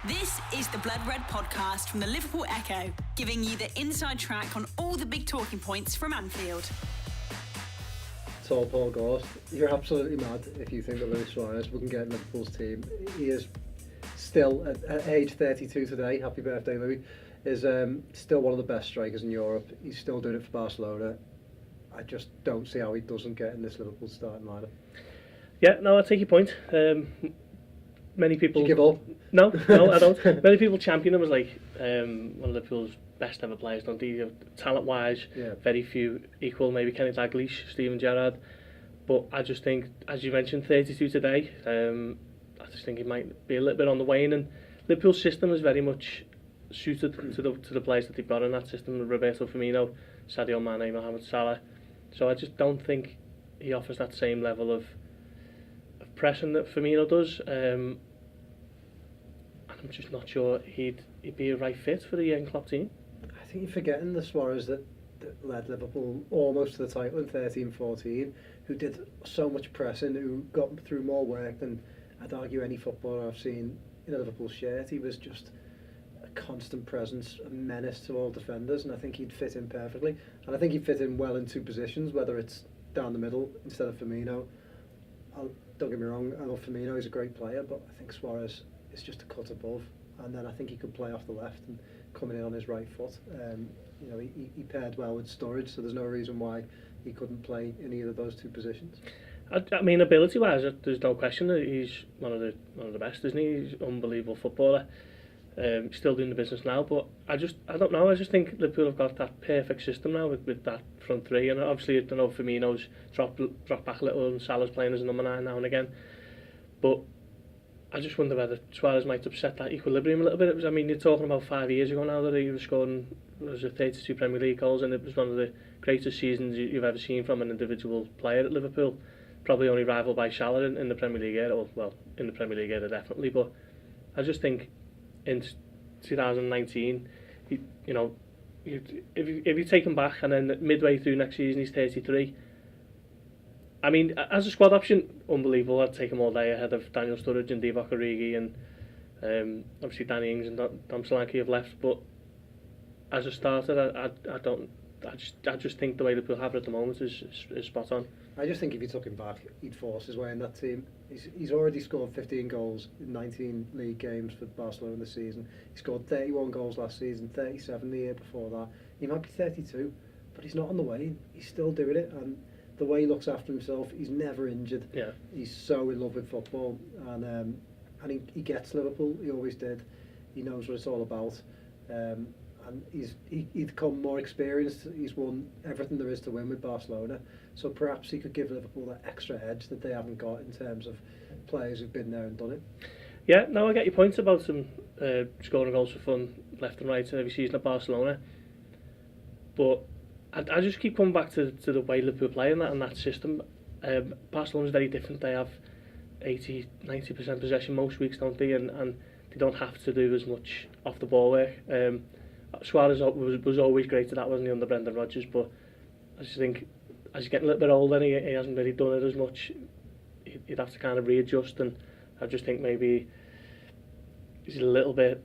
This is the Blood Red podcast from the Liverpool Echo, giving you the inside track on all the big talking points from Anfield. So Paul Gorst, you're absolutely mad if you think that Luis Suarez wouldn't get in Liverpool's team. He is still, at age 32 today, happy birthday Louis, is still one of the best strikers in Europe. He's still doing it for Barcelona. I just don't see how he doesn't get in this Liverpool starting lineup. Yeah, no, I take your point. Many people... Do you give up? No, I don't. Many people champion him as like one of Liverpool's best ever players, don't they? Talent-wise, very few equal, maybe Kenny Dalglish, Steven Gerrard. But I just think, as you mentioned, 32 today, I just think he might be a little bit on the wane. And Liverpool's system is very much suited to the players that they've got in that system. Roberto Firmino, Sadio Mane, Mohamed Salah. So I just don't think he offers that same level of pressing that Firmino does. And I'm just not sure he'd be a right fit for the Jurgen Klopp team. I think you're forgetting the Suarez that led Liverpool almost to the title in 13-14, who did so much pressing, who got through more work than I'd argue any footballer I've seen in a Liverpool shirt. He was just a constant presence, a menace to all defenders, and I think he'd fit in perfectly. And I think he'd fit in well in two positions, whether it's down the middle instead of Firmino. Don't get me wrong, I love Firmino, he's a great player, but I think Suarez is just a cut above. And then I think he could play off the left and coming in on his right foot. He paired well with Sturridge, so there's no reason why he couldn't play in either of those two positions. I mean, ability-wise, there's no question that he's one of the best, isn't he? He's an unbelievable footballer. Still doing the business now, but I don't know. I just think Liverpool have got that perfect system now with that front three, and obviously I don't know, Firmino's dropped back a little, and Salah's playing as a number 9 now and again. But I just wonder whether Suarez might upset that equilibrium a little bit. I mean, you're talking about 5 years ago now that he was scoring 32 Premier League goals, and it was one of the greatest seasons you've ever seen from an individual player at Liverpool. Probably only rivaled by Salah in the Premier League era, in the Premier League era definitely. But I just think in 2019, if you take him back and then midway through next season he's 33. I mean, as a squad option, unbelievable. I'd take him all day ahead of Daniel Sturridge and Divock Origi, and obviously Danny Ings and Dom Solanke have left. But as a starter, I just think the way Liverpool have it at the moment is spot on. I just think if you took him back, he'd force his way in that team. He's already scored 15 goals in 19 league games for Barcelona this season. He scored 31 goals last season, 37 the year before that. He might be 32, but he's not on the wane. He's still doing it, and the way he looks after himself, he's never injured. Yeah. He's so in love with football, and he gets Liverpool. He always did. He knows what it's all about. And he's become more experienced. He's won everything there is to win with Barcelona, so perhaps he could give Liverpool that extra edge that they haven't got in terms of players who've been there and done it. Yeah, no, I get your points about him scoring goals for fun left and right in every season at Barcelona, but I just keep coming back to the way Liverpool play in that system. Barcelona's very different. They have 80-90% possession most weeks, don't they? And they don't have to do as much off the ball work. Suarez was always great at that, wasn't he, under Brendan Rodgers? But I just think as he's getting a little bit older, he hasn't really done it as much. He'd have to kind of readjust, and I just think maybe he's a little bit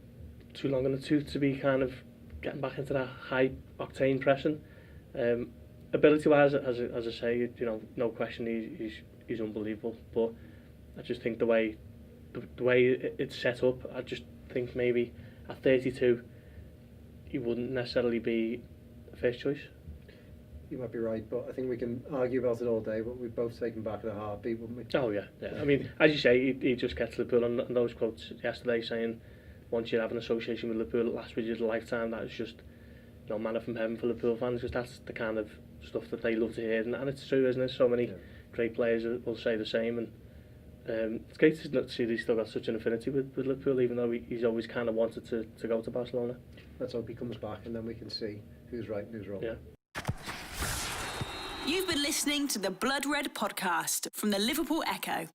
too long in the tooth to be kind of getting back into that high octane pressing. Ability-wise, as I say, no question, he's unbelievable. But I just think the way it's set up, I just think maybe at 32. He wouldn't necessarily be a first choice. You might be right, but I think we can argue about it all day, but we'd both take him back at a heartbeat, wouldn't we? Oh, yeah. I mean, as you say, he just gets Liverpool on those quotes yesterday saying, once you have an association with Liverpool, it lasts with you a lifetime. That is just, manna from heaven for Liverpool fans, because that's the kind of stuff that they love to hear. And it's true, isn't it? So many great players will say the same. And it's great to see that he's still got such an affinity with Liverpool, even though he's always kind of wanted to go to Barcelona. Let's hope he comes back, and then we can see who's right and who's wrong. Yeah. You've been listening to the Blood Red podcast from the Liverpool Echo.